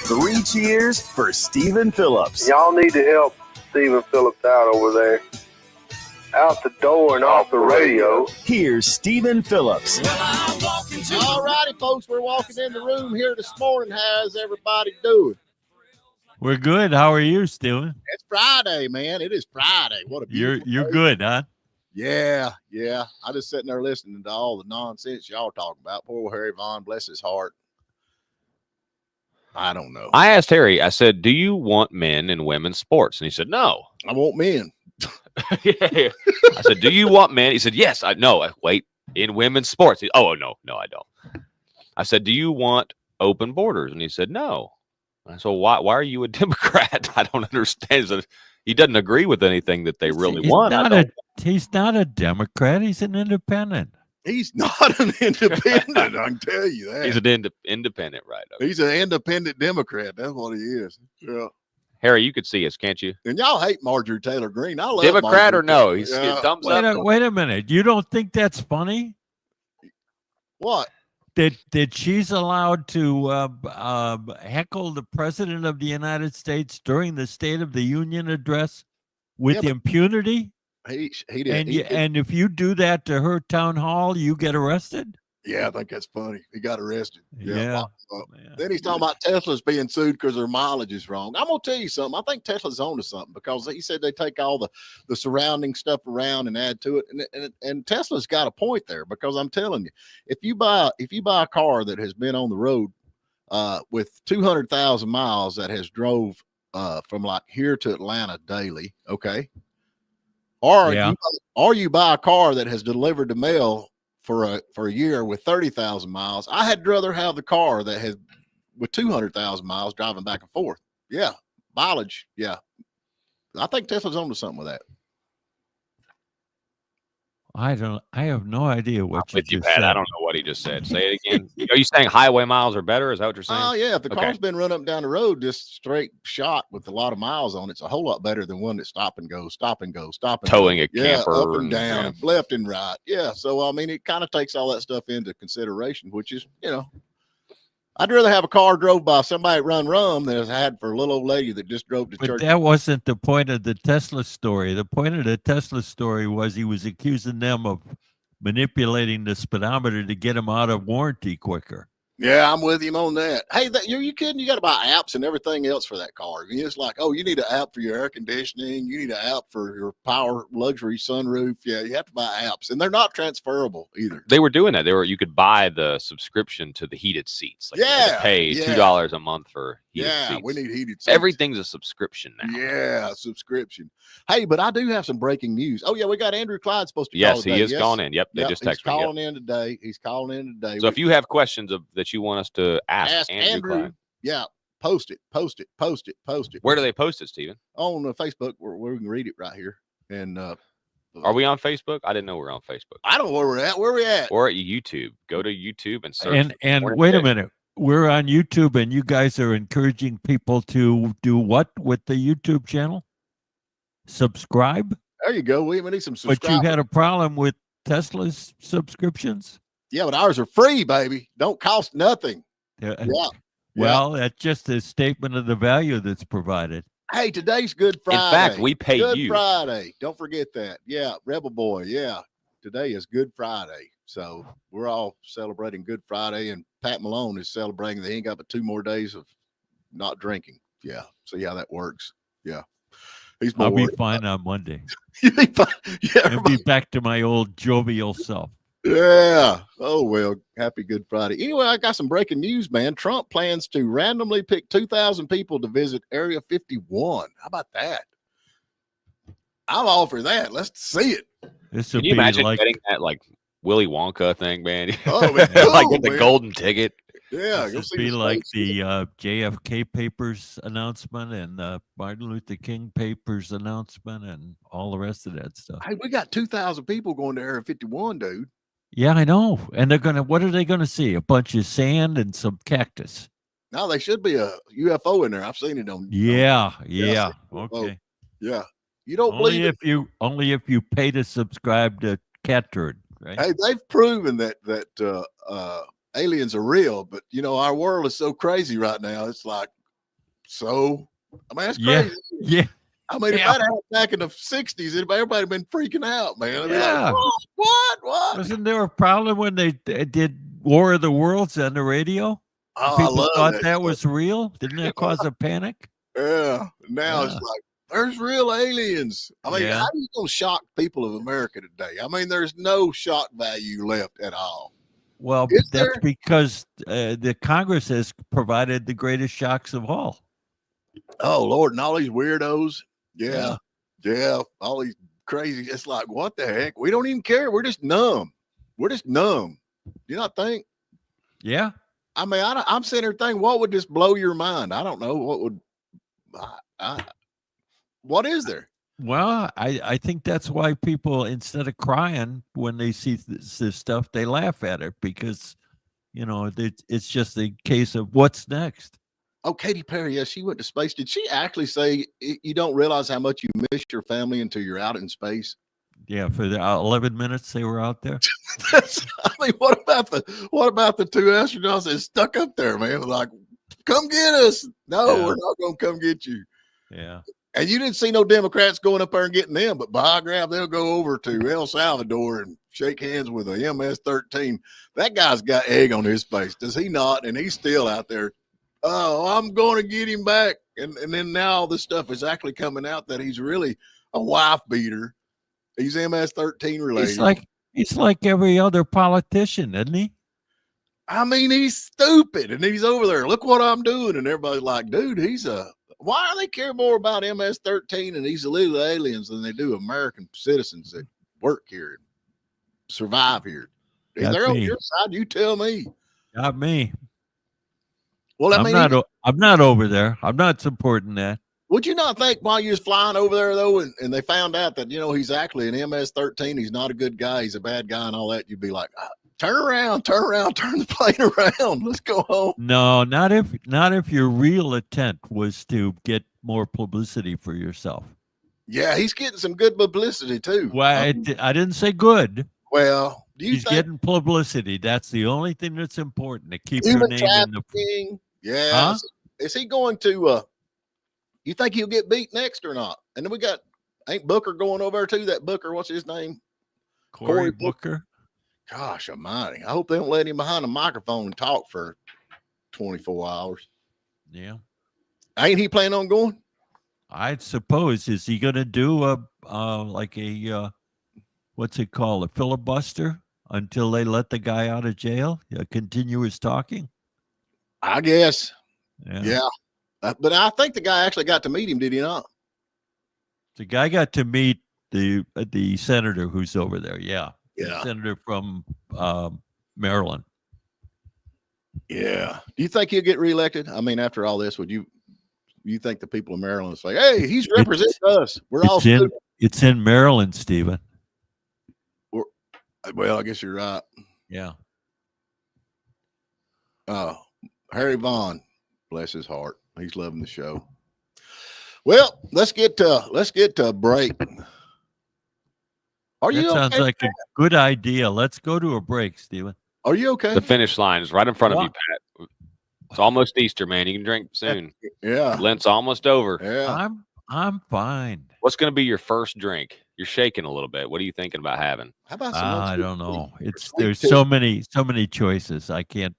3 cheers for Stephen Phillips. Y'all need to help Stephen Phillips out over there. Out the door and off the radio. Here's Stephen Phillips. All righty, folks, we're walking in the room here this morning. How's everybody doing? We're good. How are you, Stephen? It's Friday, man. It is Friday. What a beautiful You're day. good, huh? Yeah. I just sitting there listening to all the nonsense y'all talking about. Poor Harry Vaughn, bless his heart. I don't know. I asked Harry, I said, do you want men in women's sports? And he said, no. I want men. Yeah. I said, do you want men? He said, yes. Wait, in women's sports. No, I don't. I said, do you want open borders? And he said, no. And so why are you a Democrat? I don't understand. He doesn't agree with anything that they really want. He's not a Democrat. He's an independent. He's not an independent, I can tell you that. He's an independent, right? Okay. He's an independent Democrat. That's what he is. Yeah. Harry, you could see us, can't you? And y'all hate Marjorie Taylor Greene. I love Democrat Marjorie or no? Taylor. He's thumbs up. Wait a minute. You don't think that's funny? What? That she's allowed to heckle the president of the United States during the State of the Union address with impunity? He did. And if you do that to her town hall, you get arrested? Yeah, I think that's funny. He got arrested. Yeah. Then he's talking about Tesla's being sued because their mileage is wrong. I'm going to tell you something. I think Tesla's on to something because he said they take all the surrounding stuff around and add to it. And Tesla's got a point there because I'm telling you, if you buy a car that has been on the road with 200,000 miles that has drove from like here to Atlanta daily, okay? Or you buy a car that has delivered the mail for a year with 30,000 miles. I had rather have the car that has with 200,000 miles driving back and forth. Yeah. Mileage. Yeah. I think Tesla's on to something with that. I have no idea what you just said. I don't know what he just said. Say it again. Are you saying highway miles are better? Is that what you're saying? Oh, yeah. If the car's been run up and down the road, just straight shot with a lot of miles on it, it's a whole lot better than one that stop and go. Towing a camper. Up and down and left and right. Yeah. So, I mean, it kind of takes all that stuff into consideration, which is, I'd rather have a car drove by somebody run rum than I had for a little old lady that just drove to church. But that wasn't the point of the Tesla story. The point of the Tesla story was he was accusing them of manipulating the speedometer to get him out of warranty quicker. Yeah, I'm with him on that. Hey, you kidding? You got to buy apps and everything else for that car. I mean, it's like, you need an app for your air conditioning. You need an app for your power luxury sunroof. Yeah, you have to buy apps, and they're not transferable either. They were doing that. You could buy the subscription to the heated seats. Like you had to pay $2 a month for heated seats. Yeah, we need heated seats. Everything's a subscription now. Yeah, subscription. Hey, but I do have some breaking news. Oh, yeah, we got Andrew Clyde supposed to call today. Yes, he is calling in. Yep, they just texted me. He's calling in today. He's calling in today. So if you have questions that you want us to ask Andrew Clyde. Yeah, post it. Where do they post it, Stephen? On Facebook, where we can read it right here. And are we on Facebook? I didn't know we were on Facebook. I don't know where we're at. Where are we at? Or at YouTube. Go to YouTube and search. And wait a minute. We're on YouTube, and you guys are encouraging people to do what with the YouTube channel? Subscribe? There you go. We need some subscribers. But you had a problem with Tesla's subscriptions? Yeah, but ours are free, baby. Don't cost nothing. Yeah. Well, that's just a statement of the value that's provided. Hey, today's Good Friday. In fact, we pay Good you. Friday. Don't forget that. Yeah, Rebel Boy. Yeah, today is Good Friday. So we're all celebrating Good Friday, and Pat Malone is celebrating that he ain't got but 2 more days of not drinking. Yeah, see how that works. Yeah. I'll be fine on Monday. You'll be fine. Yeah, I'll be back to my old jovial self. Yeah. Oh, well, happy Good Friday. Anyway, I got some breaking news, man. Trump plans to randomly pick 2,000 people to visit Area 51. How about that? I'm all for that. Let's see it. Can you imagine getting that like Willy Wonka thing, man? Oh, man. Like get the golden ticket. Yeah, this would be like the JFK Papers announcement and Martin Luther King Papers announcement and all the rest of that stuff. Hey, we got 2,000 people going to Area 51, dude. Yeah, I know. And what are they going to see? A bunch of sand and some cactus. No, they should be a UFO in there. I've seen it on. Yeah. Okay. Yeah. You don't only believe if you only if you pay to subscribe to Cat Turd, right? Hey, they've proven that aliens are real, but our world is so crazy right now. It's like So, I mean, that's Yeah. crazy. Yeah. I mean, if Yeah. that happened back in the 60s, everybody been freaking out, man. They'd be Yeah. like, what? Wasn't there a problem when they did War of the Worlds on the radio? Oh, I People love thought that that stuff. was real. Didn't that cause a panic? Yeah. Now it's Yeah. like, there's real aliens. I mean, Yeah. how are you going to shock people of America today? I mean, there's no shock value left at all. Well, Is that's there? because the Congress has provided the greatest shocks of all. Oh, Lord, and all these weirdos. Yeah. Yeah. All these crazy. It's like, what the heck? We don't even care. We're just numb. Do you not think? Yeah. I mean, I'm sitting there thinking, what would just blow your mind? I don't know. What would, what is there? Well, I think that's why people, instead of crying when they see this stuff, they laugh at it because, it's just a case of what's next. Oh, Katy Perry, yes, she went to space. Did she actually say you don't realize how much you miss your family until you're out in space? Yeah, for the 11 minutes they were out there. I mean, what about the two astronauts that stuck up there, man? Like, come get us. No, we're not going to come get you. Yeah. And you didn't see no Democrats going up there and getting them, but by grab, they'll go over to El Salvador and shake hands with a MS-13. That guy's got egg on his face, does he not? And he's still out there. Oh, I'm going to get him back. And then now all this stuff is actually coming out that he's really a wife beater. He's MS-13 related. He's like every other politician, isn't he? I mean, he's stupid, and he's over there. Look what I'm doing, and everybody's like, dude, why do they care more about MS-13 and these illegal aliens than they do American citizens that work here and survive here? If they're on your side, you tell me. Not me. Well, I'm not over there. I'm not supporting that. Would you not think while you was flying over there, though, and they found out that, he's actually an MS-13, he's not a good guy, he's a bad guy and all that, you'd be like, turn around, turn the plane around. Let's go home. No, not if your real intent was to get more publicity for yourself. Yeah, he's getting some good publicity, too. Well, I didn't say good. Well, he's getting publicity. That's the only thing that's important, to keep your human name in the... trafficking? Yeah. Huh? Is he going to... You think he'll get beat next or not? And then ain't Booker going over there too? That Booker, what's his name? Cory Booker. Gosh almighty. I hope they don't let him behind a microphone and talk for 24 hours. Yeah. Ain't he planning on going? I suppose. Is he going to do what's it called? A filibuster until they let the guy out of jail? Continuous talking? I guess. Yeah. But I think the guy actually got to meet him, did he not? The guy got to meet the senator who's over there. Yeah. The senator from Maryland. Yeah. Do you think he'll get reelected? I mean, after all this, would you think the people of Maryland say, hey, he's representing us? We're all stupid. It's in Maryland, Stephen. Well, I guess you're right. Yeah. Harry Vaughn, bless his heart. He's loving the show. Well, let's get to a break. That sounds like a good idea. Let's go to a break, Stephen. Are you okay? The finish line is right in front of you, Pat. It's almost Easter, man. You can drink soon. Yeah. Lent's almost over. Yeah. I'm fine. What's going to be your first drink? You're shaking a little bit. What are you thinking about having? How about I don't know. There's so many choices. I can't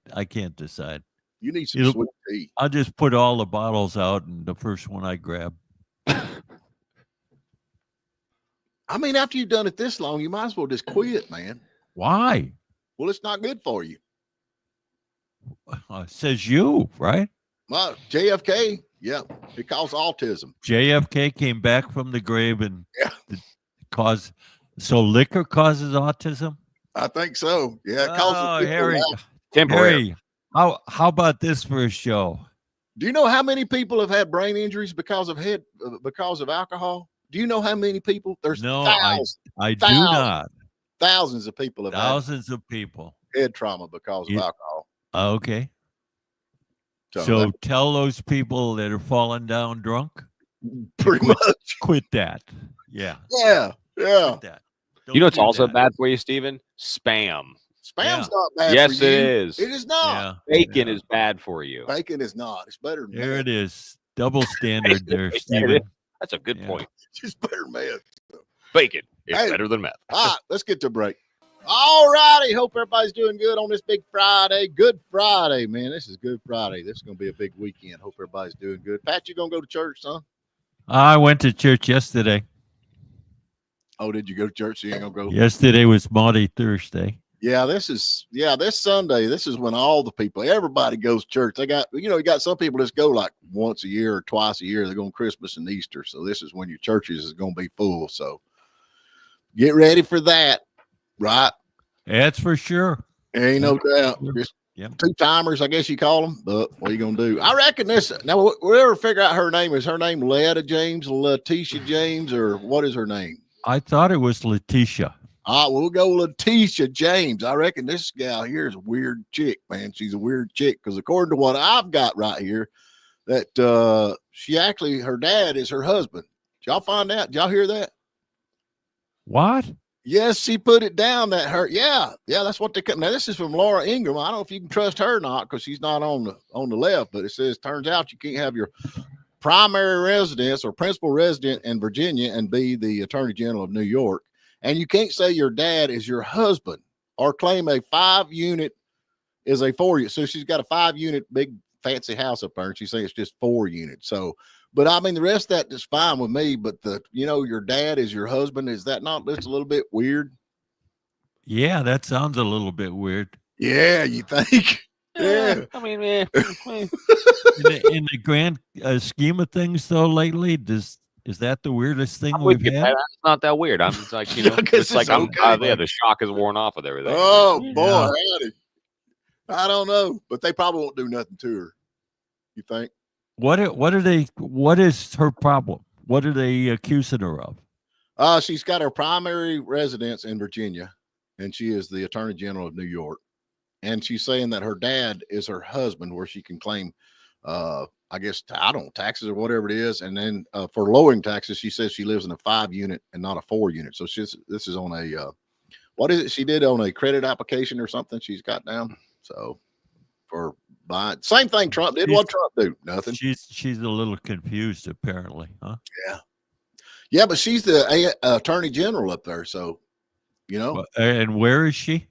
decide. You need some sweet tea. I'll just put all the bottles out and the first one I grab. I mean, after you've done it this long, you might as well just quit, man. Why? Well, it's not good for you. Says you, right? Well, JFK, yeah, it caused autism. JFK came back from the grave and so liquor causes autism? I think so. Yeah, it causes Harry. Temporary. Harry, how about this for a show? Do you know how many people have had brain injuries because of alcohol? Do you know how many people? There's thousands. I do not. Thousands of people have thousands of people head trauma because of alcohol. Okay. So tell those people that are falling down drunk. Pretty much. Quit that. Yeah. Yeah. Quit that. You know what's also bad for you, Stephen? Spam. Spam's not bad yes, for you. it is. It is not. Bacon is bad for you. Bacon is not. It's better than There that. it is. Double standard there, It is. Stephen. That's a good Yeah. point. Just better meth. Bacon is Hey. better than meth. All right, let's get to a break. All righty. Hope everybody's doing good on this big Friday. Good Friday, man. This is Good Friday. This is going to be a big weekend. Hope everybody's doing good. Pat, you going to go to church, son? I went to church yesterday. Oh, did you go to church? You ain't going to go? Yesterday was Maundy Thursday. Yeah, this Sunday, this is when all the people, everybody goes to church. They got, you got some people that go like once a year or twice a year. They're going Christmas and Easter. So this is when your churches is going to be full. So get ready for that, right? That's for sure. Ain't no doubt. Sure. Just Yep. two-timers, I guess you call them. But what are you going to do? I reckon this, now we'll ever figure out her name. Is her name Letta James, Letitia James, or what is her name? I thought it was Letitia. We'll go Letitia James. I reckon this gal here is a weird chick, man. She's a weird chick because according to what I've got right here, that she actually, her dad is her husband. Did y'all find out? Did y'all hear that? What? Yes, she put it down that her, yeah, that's what they come. Now this is from Laura Ingram. I don't know if you can trust her or not because she's not on the left, but it says turns out you can't have your primary residence or principal resident in Virginia and be the Attorney General of New York. And you can't say your dad is your husband or claim a 5-unit is a 4-unit. So she's got a 5-unit big fancy house up there, and she's saying it's just 4 units. So, but I mean, the rest of that is fine with me. But your dad is your husband. Is that not just a little bit weird? Yeah, that sounds a little bit weird. Yeah, you think? Yeah. I mean, man. In the grand scheme of things, though, lately, is that the weirdest thing we've had? It's not that weird. I'm just like, I guess it's like it's okay. the shock is worn off with everything. Oh boy, Yeah. howdy. I don't know, but they probably won't do nothing to her. You think? What is her problem? What are they accusing her of? She's got her primary residence in Virginia, and she is the Attorney General of New York. And she's saying that her dad is her husband, where she can claim, I guess, I don't know, taxes or whatever it is. And then for lowering taxes, she says she lives in a 5-unit and not a 4-unit. So this is on a, what is it she did on a credit application or something she's got down. So for buying, same thing Trump did. What Trump do? Nothing. She's a little confused, apparently, huh? Yeah, but she's the Attorney General up there. So, And where is she?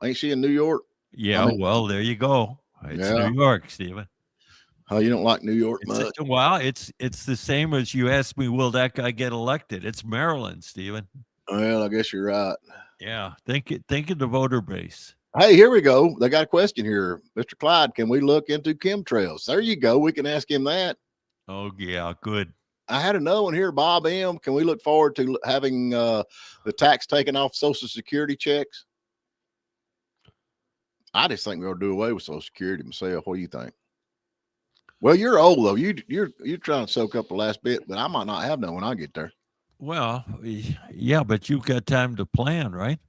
ain't she in New York? Yeah, well, there you go. It's Yeah. New York, Stephen. Oh, you don't like New York much? It's the same as you asked me, will that guy get elected? It's Maryland, Stephen. Well, I guess you're right. Yeah, think of the voter base. Hey, here we go. They got a question here. Mr. Clyde, can we look into chemtrails? There you go. We can ask him that. Oh, yeah, good. I had another one here, Bob M. Can we look forward to having the tax taken off Social Security checks? I just think we ought to do away with Social Security myself. What do you think? Well, you're old though. You're trying to soak up the last bit, but I might not have none when I get there. Well, yeah, but you've got time to plan, right?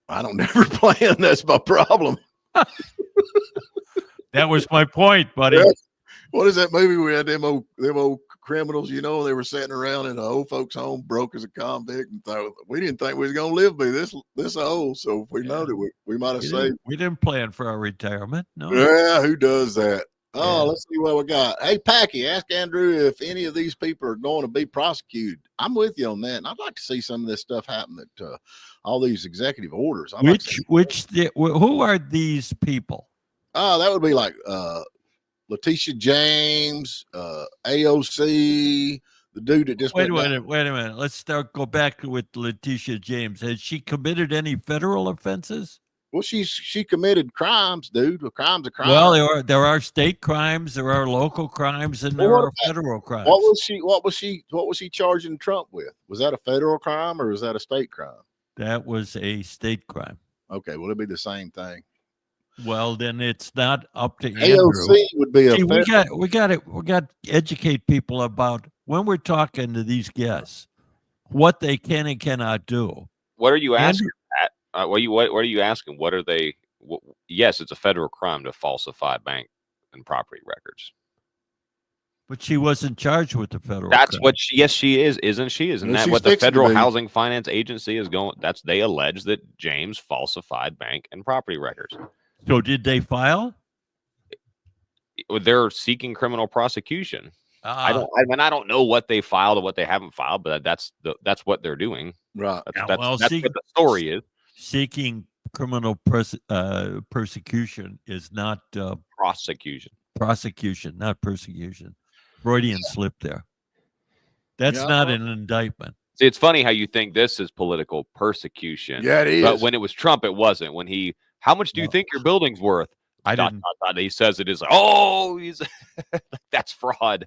I don't never plan. That's my problem. That was my point, buddy. Yeah. What is that movie we had them old criminals, they were sitting around in an old folks home, broke as a convict, and thought we didn't think we was gonna live be this old. So if we know that we might have saved. We didn't plan for our retirement. No. Yeah, who does that? Oh, Yeah. let's see what we got. Hey, Packy, ask Andrew if any of these people are going to be prosecuted. I'm with you on that, and I'd like to see some of this stuff happen. That all these executive orders. Who are these people? Oh, that would be like Letitia James, AOC, the dude that just Wait a went minute. Let's go back with Letitia James. Has she committed any federal offenses? Well, she committed crimes, dude. A crime's a crime. Well, there are state crimes, there are local crimes, and there are federal crimes. What was she charging Trump with? Was that a federal crime or was that a state crime? That was a state crime. Okay, well, it'd be the same thing. Well, then it's not up to Andrew. AOC would be See, we got to educate people about when we're talking to these guests, what they can and cannot do. What are you asking? What are you asking? What are they? Yes, it's a federal crime to falsify bank and property records. But she wasn't charged with the federal. That's crime. what yes, she is, isn't she? Isn't that what the Federal Housing Finance Agency is going? They allege that James falsified bank and property records. So did they file? they're seeking criminal prosecution. I don't know what they filed or what they haven't filed, but that's what they're doing. Right. That's what the story is. Seeking criminal persecution is not Prosecution. Prosecution, not persecution. Freudian slip there. That's not an indictment. See, it's funny how you think this is political persecution. Yeah, it is. But when it was Trump, it wasn't. When how much do you think your building's worth? He says it is. He's that's fraud.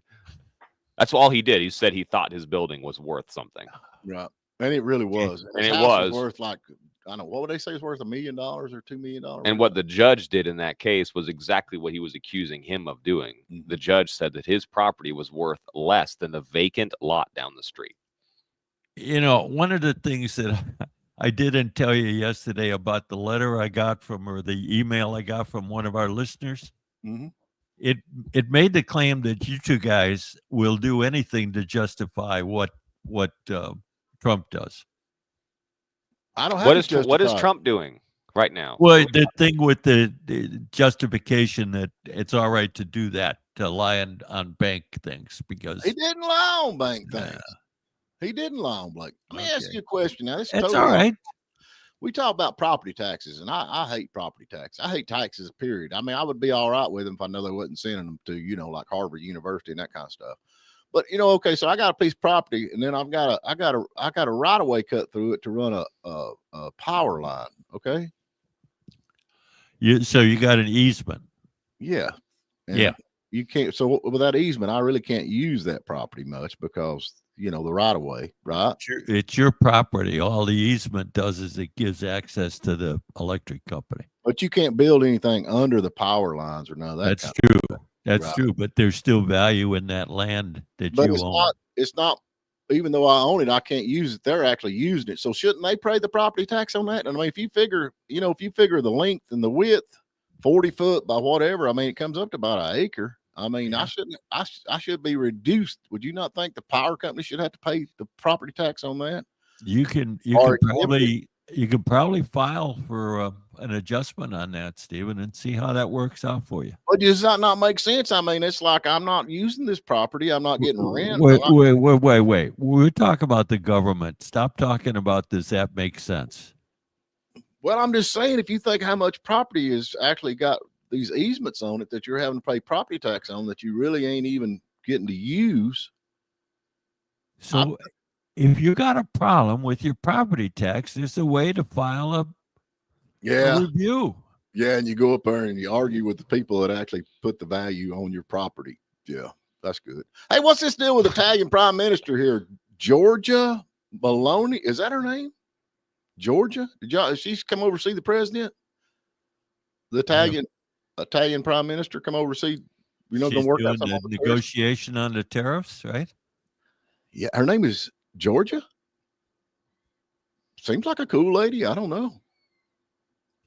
That's all he did. He said he thought his building was worth something. Right. And it really was. And it was worth like, I don't know, what would they say is worth $1 million or $2 million? And what the judge did in that case was exactly what he was accusing him of doing. Mm-hmm. The judge said that his property was worth less than the vacant lot down the street. One of the things that I didn't tell you yesterday about the letter I got from, or the email I got from one of our listeners, mm-hmm. it made the claim that you two guys will do anything to justify what Trump does. I don't have what is Trump doing right now? Well, the thing with the justification that it's all right to do that, to lie on bank things, because he didn't lie on bank things. He didn't lie on Blake. Let me ask you a question now. That's totally all right. We talk about property taxes, and I hate property tax. I hate taxes, period. I mean, I would be all right with them if I know they wasn't sending them to, like Harvard University and that kind of stuff. But okay, so I got a piece of property, and then I got a right of way cut through it to run a power line. Okay. So you got an easement. Yeah. And yeah. You can't. So with that easement, I really can't use that property much because the right of way, right? It's your property. All the easement does is it gives access to the electric company. But you can't build anything under the power lines or none of that. That's true. That's true, but there's still value in that land that you own. It's not, even though I own it, I can't use it. They're actually using it. So shouldn't they pay the property tax on that? And I mean, if you figure the length and the width, 40 foot by whatever, I mean, it comes up to about an acre. I mean, I should be reduced. Would you not think the power company should have to pay the property tax on that? You can probably file for an adjustment on that, Stephen, and see how that works out for you. But does that not make sense? I mean, it's like I'm not using this property. I'm not getting rent. Wait. We're talking about the government. Stop talking about does that make sense? Well, I'm just saying, if you think how much property has actually got these easements on it that you're having to pay property tax on that you really ain't even getting to use. So if you got a problem with your property tax, there's a way to file a review. Yeah, and you go up there and you argue with the people that actually put the value on your property. Yeah, that's good. Hey, what's this deal with Italian Prime Minister here? Georgia Malone, is that her name? Georgia? Did she's come over to see the president? The Italian Prime Minister come over to see, gonna work out some negotiation on the tariffs, right? Yeah, her name is Georgia. Seems like a cool lady. I don't know.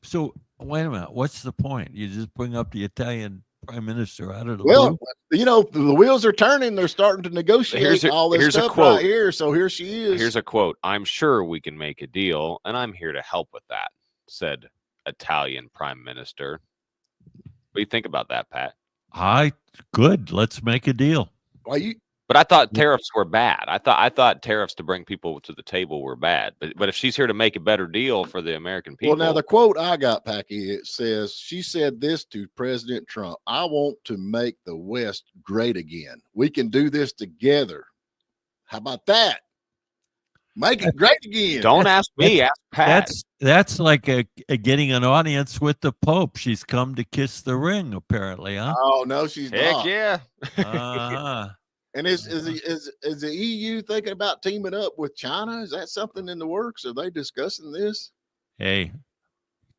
So wait a minute. What's the point? You just bring up the Italian Prime Minister out of the blue? The wheels are turning. They're starting to negotiate all this stuff right here. So here she is. Here's a quote. "I'm sure we can make a deal, and I'm here to help with that," said Italian Prime Minister. What do you think about that, Pat? Good. Let's make a deal. But I thought tariffs were bad. I thought tariffs to bring people to the table were bad. But if she's here to make a better deal for the American people. Well, now the quote I got, Packy, it says, she said this to President Trump: "I want to make the West great again. We can do this together." How about that? Make it great again. Don't ask me, ask Pat. That's like a getting an audience with the Pope. She's come to kiss the ring, apparently, huh? Oh no, she's not. Heck yeah. Uh-huh. And is the EU thinking about teaming up with China? Is that something in the works? Are they discussing this? Hey,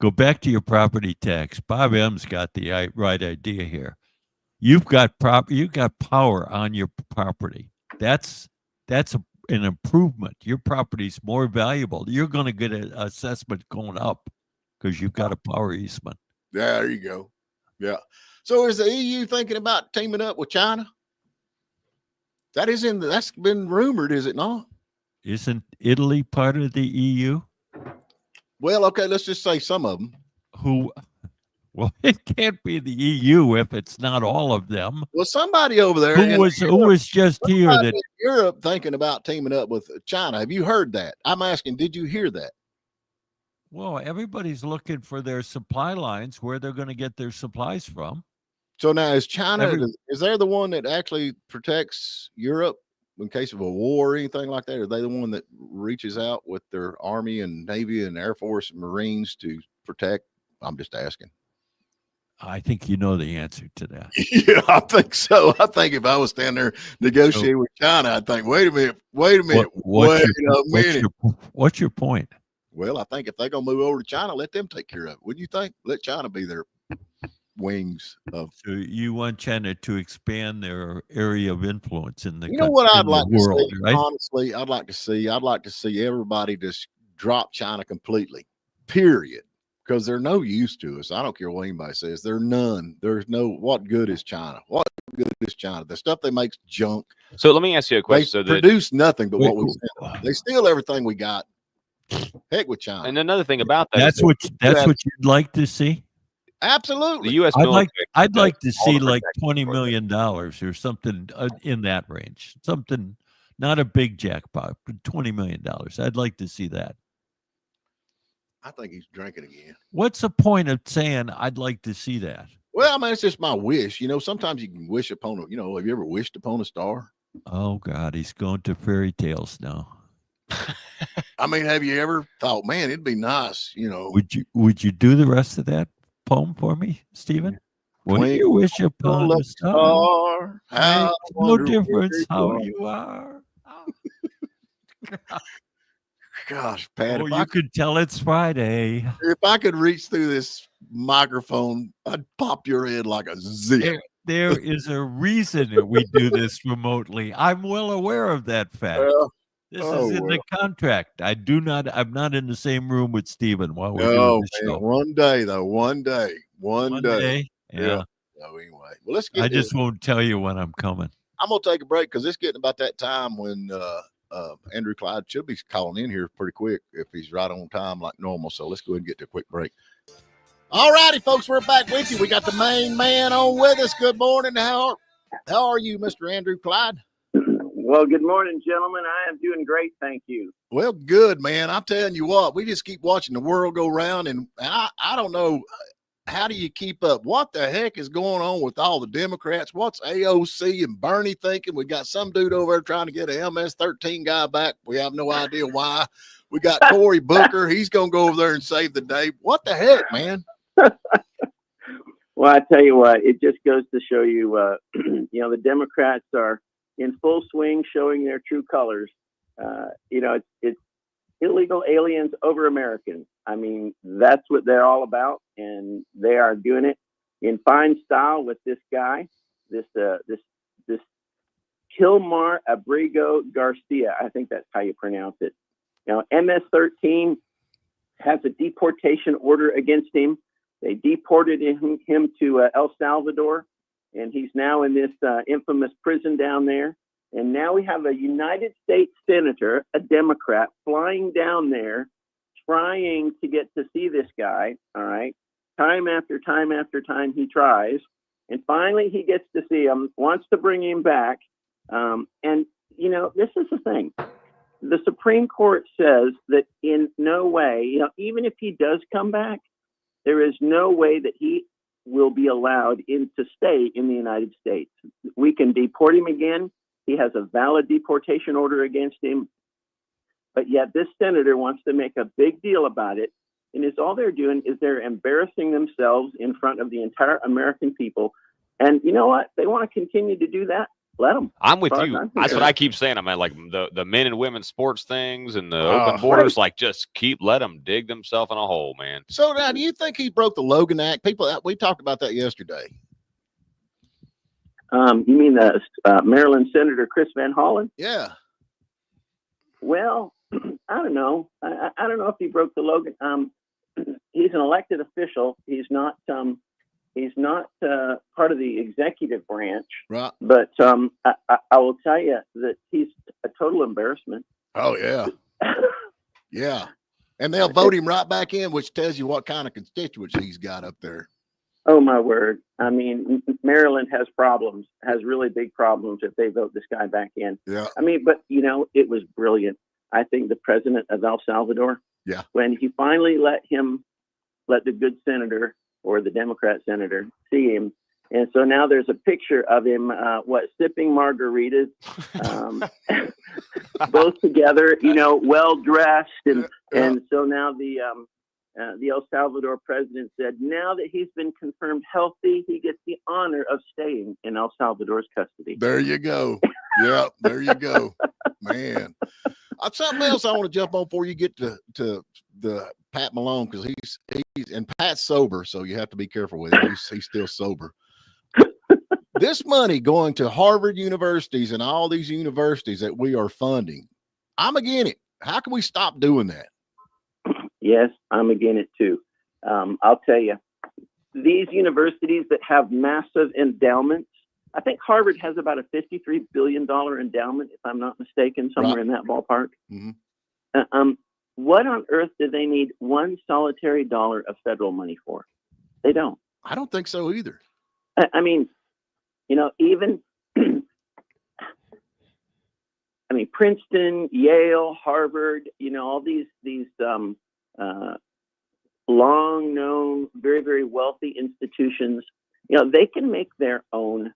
go back to your property tax. Bob M's got the right idea here. You've got power on your property. That's an improvement. Your property's more valuable. You're going to get an assessment going up because you've got a power easement. Yeah, there you go. Yeah. So is the EU thinking about teaming up with China? That's been rumored, is it not? Isn't Italy part of the EU? Well, okay, let's just say some of them. Well, it can't be the EU if it's not all of them. Well, somebody over there Who was just here somebody that in Europe thinking about teaming up with China. Have you heard that? I'm asking, did you hear that? well, everybody's looking for their supply lines, where they're going to get their supplies from. So now is China, Every- is there the one that actually protects Europe in case of a war or anything like that? Are they the one that reaches out with their army and navy and air force and marines to protect? I'm just asking. I think you know the answer to that. Yeah, I think so. I think if I was standing there negotiating with China, I'd think, wait a minute, wait a minute. What's your point? Well, I think if they're gonna move over to China, let them take care of it. Wouldn't you think? Let China be their wings of. So you want China to expand their area of influence in the You know what I'd like to world, see? right? Honestly, I'd like to see everybody just drop China completely. Period. Because they're no use to us. I don't care what anybody says. They're none. There's no. What good is China? What good is China? The stuff they make's junk. So let me ask you a They question. So that, produce nothing but Wait, what we sell. They steal everything we got. Heck with China. and another thing about that, That's what you'd like to see. Absolutely. the U.S. I'd military. like to all see the like protection $20 for million or something in that range. Something, not a big jackpot, but $20 million. I'd like to see that. I think he's drinking again. What's the point of saying I'd like to see that? Well, I mean, it's just my wish. You know, sometimes you can wish upon a, have you ever wished upon a star? Oh God, he's going to fairy tales now. I mean, have you ever thought, man, it'd be nice, Would you do the rest of that poem for me, Stephen? When you wish upon a star, how makes no difference how you are. Gosh, Pat, Oh, you could tell it's Friday. if I could reach through this microphone, I'd pop your head like a zip. There is a reason that we do this remotely. I'm well aware of that fact. This is in the contract. I'm not in the same room with Stephen while we're doing the show. One day, though. One day. Yeah. So anyway, well, let's get. I just won't tell you when I'm coming. I'm gonna take a break because it's getting about that time when Andrew Clyde should be calling in here pretty quick if he's right on time like normal. So let's go ahead and get to a quick break. All righty, folks, we're back with you. We got the main man on with us. Good morning. How are you, Mr. Andrew Clyde? Well, good morning, gentlemen. I am doing great, thank you. Well, good, man. I'm telling you what, we just keep watching the world go round, and I don't know, how do you keep up? What the heck is going on with all the Democrats? What's AOC and Bernie thinking? We got some dude over there trying to get an MS-13 guy back. We have no idea why. We got Cory Booker. He's going to go over there and save the day. What the heck, man? Well, I tell you what, it just goes to show you, the Democrats are in full swing, showing their true colors. It's illegal aliens over Americans. I mean, that's what they're all about, and they are doing it in fine style with this guy, this Kilmar Abrigo Garcia. I think that's how you pronounce it. Now, MS-13 has a deportation order against him. They deported him to El Salvador, and he's now in this infamous prison down there. And now we have a United States senator, a Democrat, flying down there, trying to get to see this guy. All right. Time after time after time he tries. And finally he gets to see him, wants to bring him back. This is the thing. The Supreme Court says that in no way, even if he does come back, there is no way that he will be allowed to stay in the United States. We can deport him again. He has a valid deportation order against him. But yet this senator wants to make a big deal about it. And all they're doing is they're embarrassing themselves in front of the entire American people. And you know what? They want to continue to do that. Let them. I'm with you. That's what I keep saying. I mean, like the men and women sports things and the open borders, like just let them dig themselves in a hole, man. So now, do you think he broke the Logan Act? We talked about that yesterday. You mean the Maryland Senator Chris Van Hollen? Yeah. Well, I don't know. I don't know if he broke the Logan. He's an elected official. He's not part of the executive branch. Right. But I will tell you that he's a total embarrassment. Oh yeah. Yeah. And they'll vote him right back in, which tells you what kind of constituents he's got up there. Oh my word! I mean, Maryland has problems, has really big problems if they vote this guy back in. Yeah. I mean, but it was brilliant. I think the president of El Salvador, Yeah. when he finally let the good senator or the Democrat senator see him, and so now there's a picture of him, sipping margaritas, both together, well dressed, and so now the El Salvador president said, now that he's been confirmed healthy, he gets the honor of staying in El Salvador's custody. There you go. Yeah, there you go, man. Something else I want to jump on before you get to the Pat Malone, because he's and Pat's sober, so you have to be careful with him. He's still sober. This money going to Harvard universities and all these universities that we are funding, I'm against it. How can we stop doing that? Yes, I'm against it too. I'll tell you, these universities that have massive endowments, I think Harvard has about a $53 billion endowment, if I'm not mistaken, somewhere in that ballpark. Mm-hmm. What on earth do they need one solitary dollar of federal money for? They don't. I don't think so either. I mean, even, Princeton, Yale, Harvard, all these long known, very, very wealthy institutions, they can make their own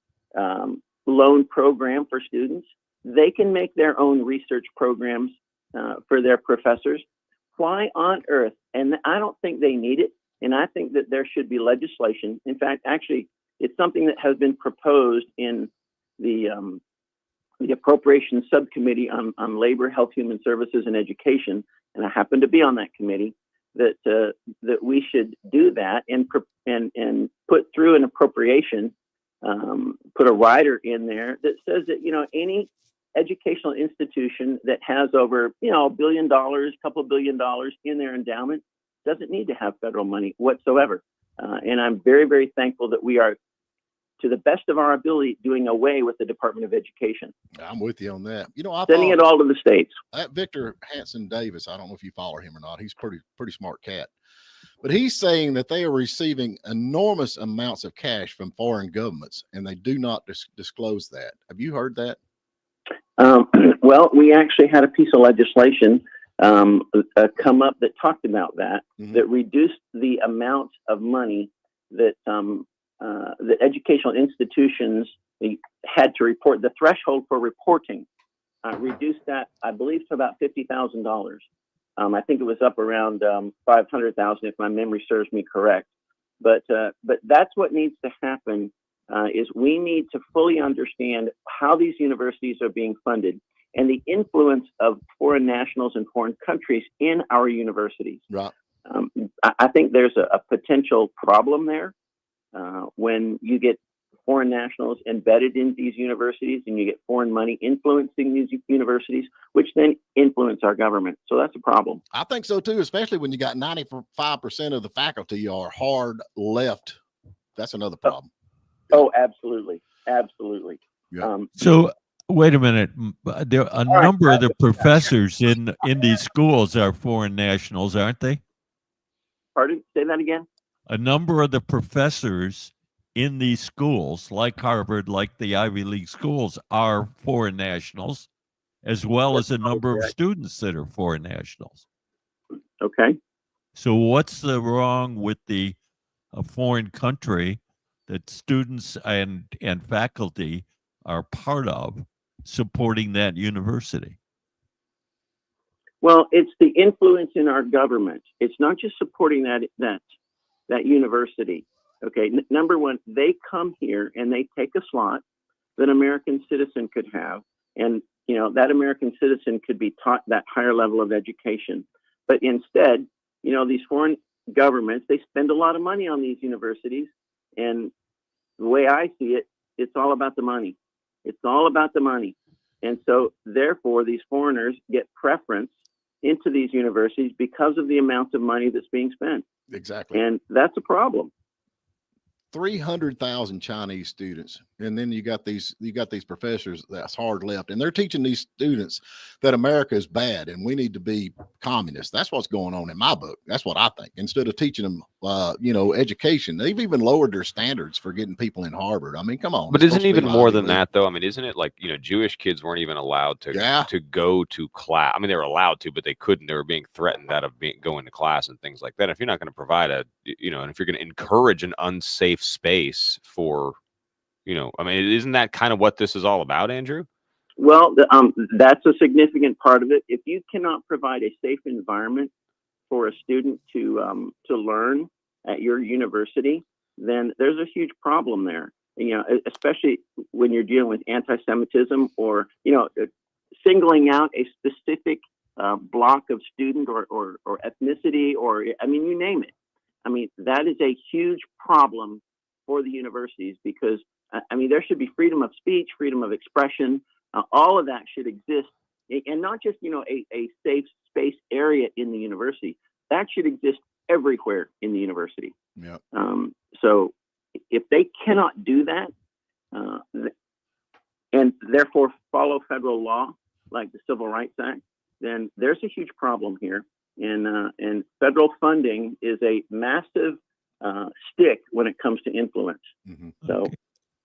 loan program for students. They can make their own research programs for their professors. Why on earth? And I don't think they need it. And I think that there should be legislation. In fact, actually, it's something that has been proposed in the Appropriations Subcommittee on Labor, Health, Human Services, and Education. And I happen to be on that committee. That we should do that and put through an appropriation, put a rider in there that says that any educational institution that has over $1 billion, couple of $1 billion in their endowment doesn't need to have federal money whatsoever. And I'm very, very thankful that we are, to the best of our ability, doing away with the Department of Education. I'm with you on that. Sending it all to the states. That Victor Hanson Davis, I don't know if you follow him or not. He's pretty smart cat. But he's saying that they are receiving enormous amounts of cash from foreign governments, and they do not disclose that. Have you heard that? Well, we actually had a piece of legislation come up that talked about that, that reduced the amount of money that the educational institutions had to report. The threshold for reporting reduced that, I believe, to about $50,000. I think it was up around $500,000 if my memory serves me correct. But that's what needs to happen. Is we need to fully understand how these universities are being funded and the influence of foreign nationals and foreign countries in our universities. Right. I think there's a potential problem there when you get foreign nationals embedded in these universities and you get foreign money influencing these universities, which then influence our government. So that's a problem. I think so too, especially when you got 95% of the faculty are hard left. That's another problem. Oh, absolutely. Absolutely. Yeah. So wait a minute. There a number of the professors in these schools are foreign nationals, aren't they? Pardon? Say that again? A number of the professors in these schools, like Harvard, like the Ivy League schools, are foreign nationals, as well as a number of students that are foreign nationals. Okay. So what's the wrong with a foreign country that students and faculty are part of supporting that university? Well, it's the influence in our government. It's not just supporting that university. Okay. Number one, they come here and they take a slot that an American citizen could have. And, that American citizen could be taught that higher level of education. But instead, these foreign governments, they spend a lot of money on these universities. And the way I see it, it's all about the money. It's all about the money. And so therefore, these foreigners get preference into these universities because of the amount of money that's being spent. Exactly. And that's a problem. 300,000 Chinese students, and then you got these professors that's hard left, and they're teaching these students that America is bad and we need to be communists. That's what's going on in my book. That's what I think. Instead of teaching them, education, they've even lowered their standards for getting people in Harvard. I mean, come on. But It's isn't supposed to be even more Ivy than League. that, though? I mean, isn't it like, Jewish kids weren't even allowed to go to class? I mean, they were allowed to, but they couldn't. They were being threatened out of going to class and things like that. If you're not going to provide and if you're going to encourage an unsafe space for, I mean, isn't that kind of what this is all about, Andrew? Well, that's a significant part of it. If you cannot provide a safe environment for a student to learn at your university, then there's a huge problem there. Especially when you're dealing with anti-Semitism or singling out a specific block of student or ethnicity, or I mean, you name it. I mean, that is a huge problem for the universities, because I mean, there should be freedom of speech, freedom of expression. All of that should exist, and not just a safe space area in the university. That should exist everywhere in the university. Yeah. So if they cannot do that, and therefore follow federal law like the Civil Rights Act, then there's a huge problem here. And federal funding is a massive stick when it comes to influence. Mm-hmm. So. Okay.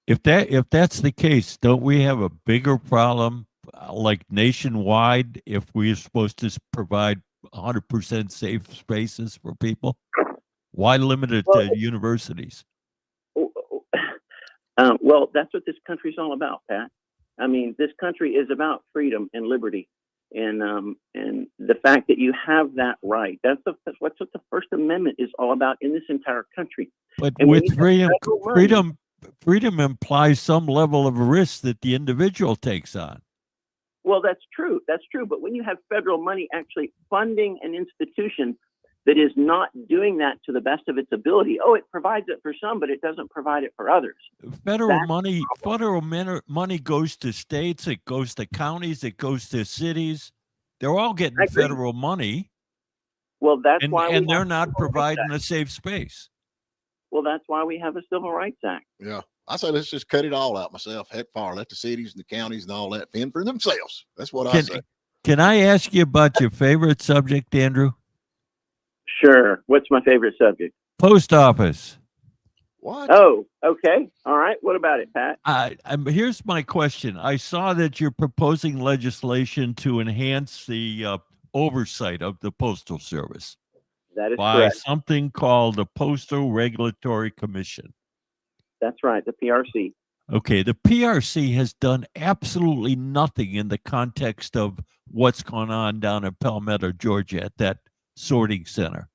If that's the case, don't we have a bigger problem, like nationwide, if we're supposed to provide 100% safe spaces for people? Why limit it to universities? Well, that's what this country's all about, Pat. I mean, this country is about freedom and liberty, and the fact that you have that right. That's what the First Amendment is all about in this entire country. But and with freedom implies some level of risk that the individual takes on. Well, that's true. That's true. But when you have federal money actually funding an institution that is not doing that to the best of its ability, it provides it for some, but it doesn't provide it for others. Federal money goes to states, it goes to counties, it goes to cities. They're all getting federal money. Well, that's why and they're not providing a safe space. Well, that's why we have a Civil Rights Act. Yeah. I say let's just cut it all out myself. Heck, let the cities and the counties and all that fend for themselves. That's what I say. Can I ask you about your favorite subject, Andrew? Sure. What's my favorite subject? Post office. What? Oh, okay. All right. What about it, Pat? Here's my question. I saw that you're proposing legislation to enhance the oversight of the Postal Service. That is by correct. Something called the Postal Regulatory Commission. That's right, the PRC. Okay, the PRC has done absolutely nothing in the context of what's going on down in Palmetto, Georgia, at that sorting center.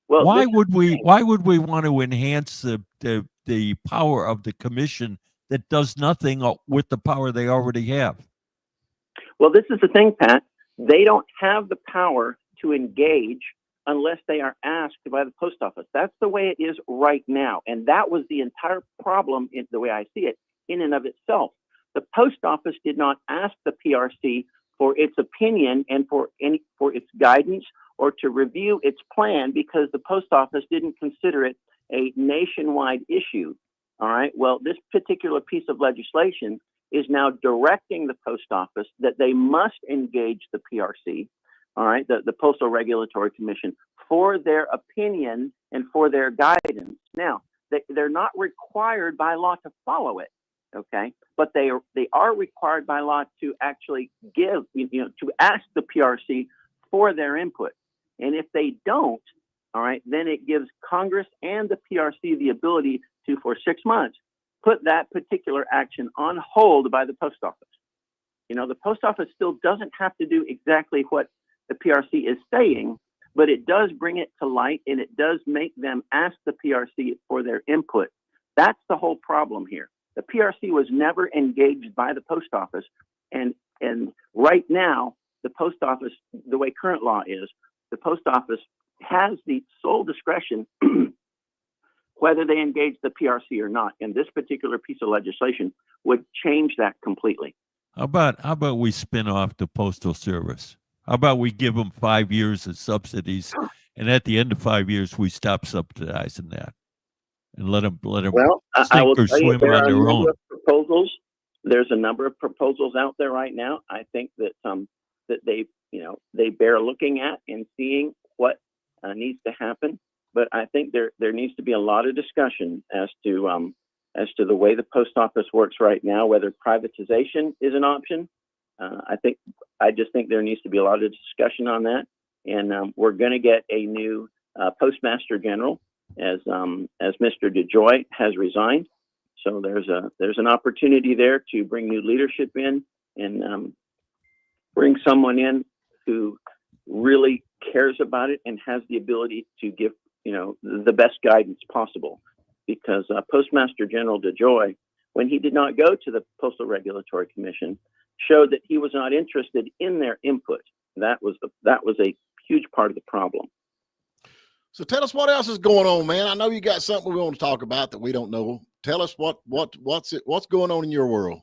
Well, why would we want to enhance the power of the commission that does nothing with the power they already have? Well, this is the thing, Pat. They don't have the power to engage unless they are asked by the post office. That's the way it is right now. And that was the entire problem, in the way I see it, in and of itself. The post office did not ask the PRC for its opinion and for its guidance or to review its plan, because the post office didn't consider it a nationwide issue. All right. Well, this particular piece of legislation is now directing the post office that they must engage the PRC, all right, the Postal Regulatory Commission, for their opinion and for their guidance. Now, they're not required by law to follow it, okay, but they are required by law to actually give, to ask the PRC for their input. And if they don't, all right, then it gives Congress and the PRC the ability to, for 6 months, put that particular action on hold by the post office. The post office still doesn't have to do exactly what the PRC is saying, but it does bring it to light, and it does make them ask the PRC for their input. That's the whole problem here. The PRC was never engaged by the post office, and right now, the post office, the way current law is, the post office has the sole discretion whether they engage the PRC or not. And this particular piece of legislation would change that completely. How about we spin off the Postal Service? How about we give them 5 years of subsidies, and at the end of 5 years, we stop subsidizing that? and let them Well, I sink will or tell you, swim there on are a their number own. of proposals. There's a number of proposals out there right now. I think that that they bear looking at and seeing what needs to happen. But I think there needs to be a lot of discussion as to the way the post office works right now, whether privatization is an option. I just think there needs to be a lot of discussion on that. And we're going to get a new postmaster general as Mr. DeJoy has resigned. So there's an opportunity there to bring new leadership in and bring someone in who really cares about it and has the ability to give the best guidance possible. Because Postmaster General DeJoy, when he did not go to the Postal Regulatory Commission, showed that he was not interested in their input. That was a huge part of the problem. So tell us what else is going on, man. I know you got something we want to talk about that we don't know. Tell us what's going on in your world.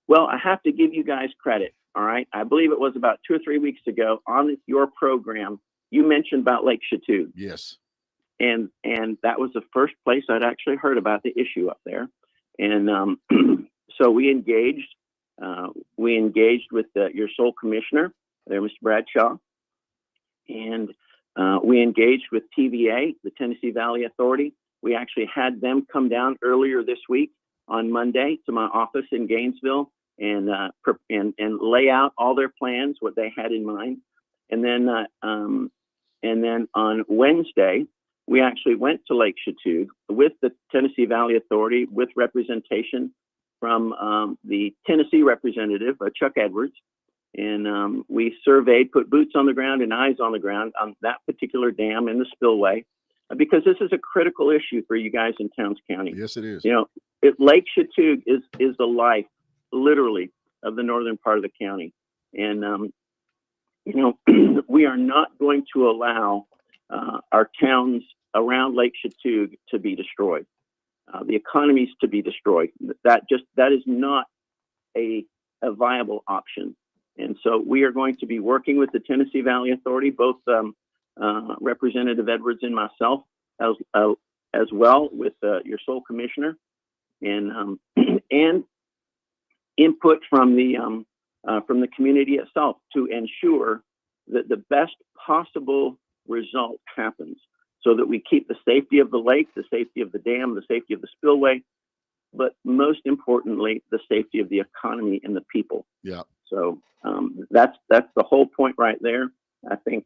Well, I have to give you guys credit. All right. I believe it was about 2 or 3 weeks ago on your program, you mentioned about Lake Chateau. Yes. And that was the first place I'd actually heard about the issue up there. And so we engaged with your sole commissioner there, Mr. Bradshaw. And we engaged with TVA, the Tennessee Valley Authority. We actually had them come down earlier this week on Monday to my office in Gainesville and lay out all their plans, what they had in mind. And then on Wednesday, we actually went to Lake Chateau with the Tennessee Valley Authority with representation from the Tennessee representative, Chuck Edwards. And we surveyed, put boots on the ground and eyes on the ground on that particular dam and the spillway, because this is a critical issue for you guys in Towns County. Yes, it is. Lake Chateau is the life, literally, of the northern part of the county. And, we are not going to allow our towns around Lake Chateau to be destroyed. The economies to be destroyed. That is not a viable option. And so we are going to be working with the Tennessee Valley Authority, both Representative Edwards and myself, as well with your sole commissioner, and input from the community itself to ensure that the best possible result happens, so that we keep the safety of the lake, the safety of the dam, the safety of the spillway, but most importantly, the safety of the economy and the people. Yeah. So that's the whole point right there. I think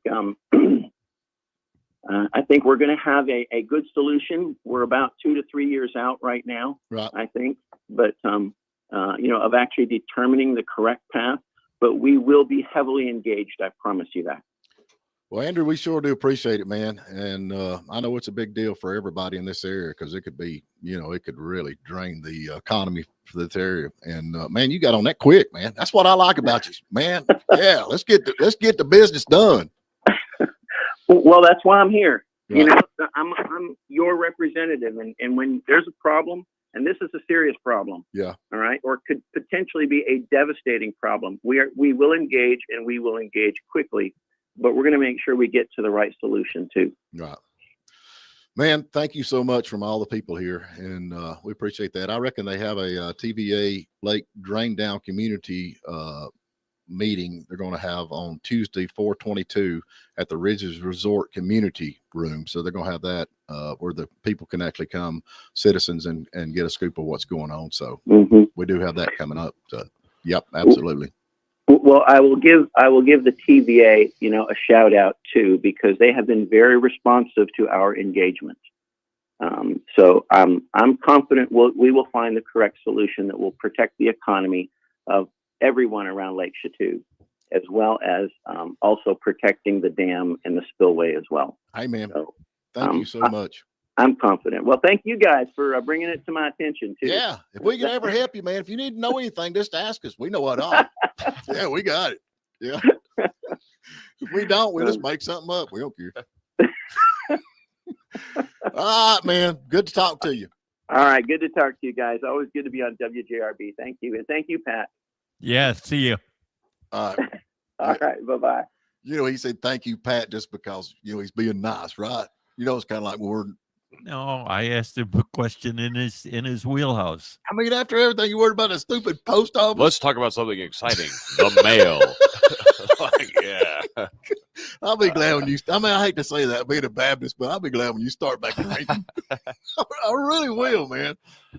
we're going to have a good solution. We're about 2 to 3 years out right now. Right. I think, but of actually determining the correct path. But we will be heavily engaged. I promise you that. Well, Andrew, we sure do appreciate it, man. And I know it's a big deal for everybody in this area, because it could be, it could really drain the economy for this area. And man, you got on that quick, man. That's what I like about you, man. Yeah, let's get the business done. Well, that's why I'm here. Right. I'm your representative, and when there's a problem, and this is a serious problem, Yeah. all right, or could potentially be a devastating problem, we will engage, and we will engage quickly. But we're going to make sure we get to the right solution too. Right. Man, thank you so much from all the people here. And we appreciate that. I reckon they have a TVA Lake Drain Down Community meeting they're going to have on Tuesday, 4/22 at the Ridges Resort Community Room. So they're going to have that where the people can actually come, citizens, and get a scoop of what's going on. So we do have that coming up. So, yep, absolutely. Well, I will give the TVA, a shout out too, because they have been very responsive to our engagement. So I'm confident we will find the correct solution that will protect the economy of everyone around Lake Chateau, as well as also protecting the dam and the spillway as well. Hey, man, so, thank you so much. I'm confident. Well, thank you guys for bringing it to my attention too. Yeah, if we can ever help you, man, if you need to know anything, just ask us. We know what all. Yeah, we got it. Yeah. If we don't, we'll just make something up. We don't care. All right, man. Good to talk to you. All right. Good to talk to you guys. Always good to be on WJRB. Thank you. And thank you, Pat. Yeah, see you. All right. All right. Bye-bye. He said, thank you, Pat, just because, he's being nice, right? It's kind of like we're No, I asked him a question in his wheelhouse. I mean, after everything, you worried about a stupid post office? Let's talk about something exciting. The mail. Like, yeah. I'll be glad when you. I mean, I hate to say that, being a Baptist, but I'll be glad when you start back drinking. I really will, man.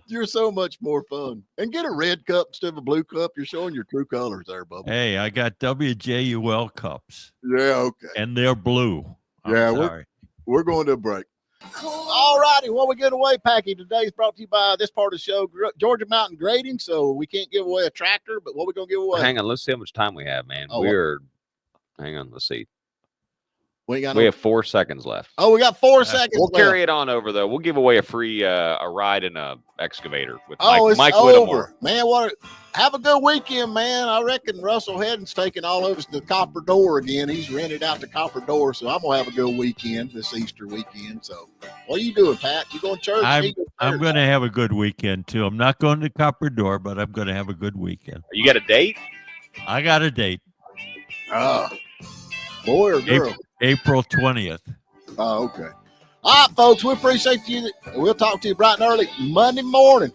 You're so much more fun. And get a red cup instead of a blue cup. You're showing your true colors there, Bubba. Hey, I got WJUL cups, Yeah, okay. and they're blue. Yeah, sorry. We're going to a break. All righty. What we give away package today is brought to you by this part of the show, Georgia Mountain Grading. So we can't give away a tractor, but what we going to give away? Hang on. Let's see how much time we have, man. Oh, hang on. Let's see. We have 4 seconds left. Oh, we got 4 seconds. We'll left. carry it on over, though. We'll give away a free a ride in a excavator with it's Mike over. Whittemore. Man, have a good weekend, man. I reckon Russell Hedden's taking all of us to Copper Door again. He's rented out the Copper Door, so I'm going to have a good weekend this Easter weekend. So what are you doing, Pat? You going to church? I'm going to have a good weekend, too. I'm not going to Copper Door, but I'm going to have a good weekend. You got a date? I got a date. Boy or girl? April 20th. Oh, okay. All right, folks, we appreciate you. We'll talk to you bright and early Monday morning.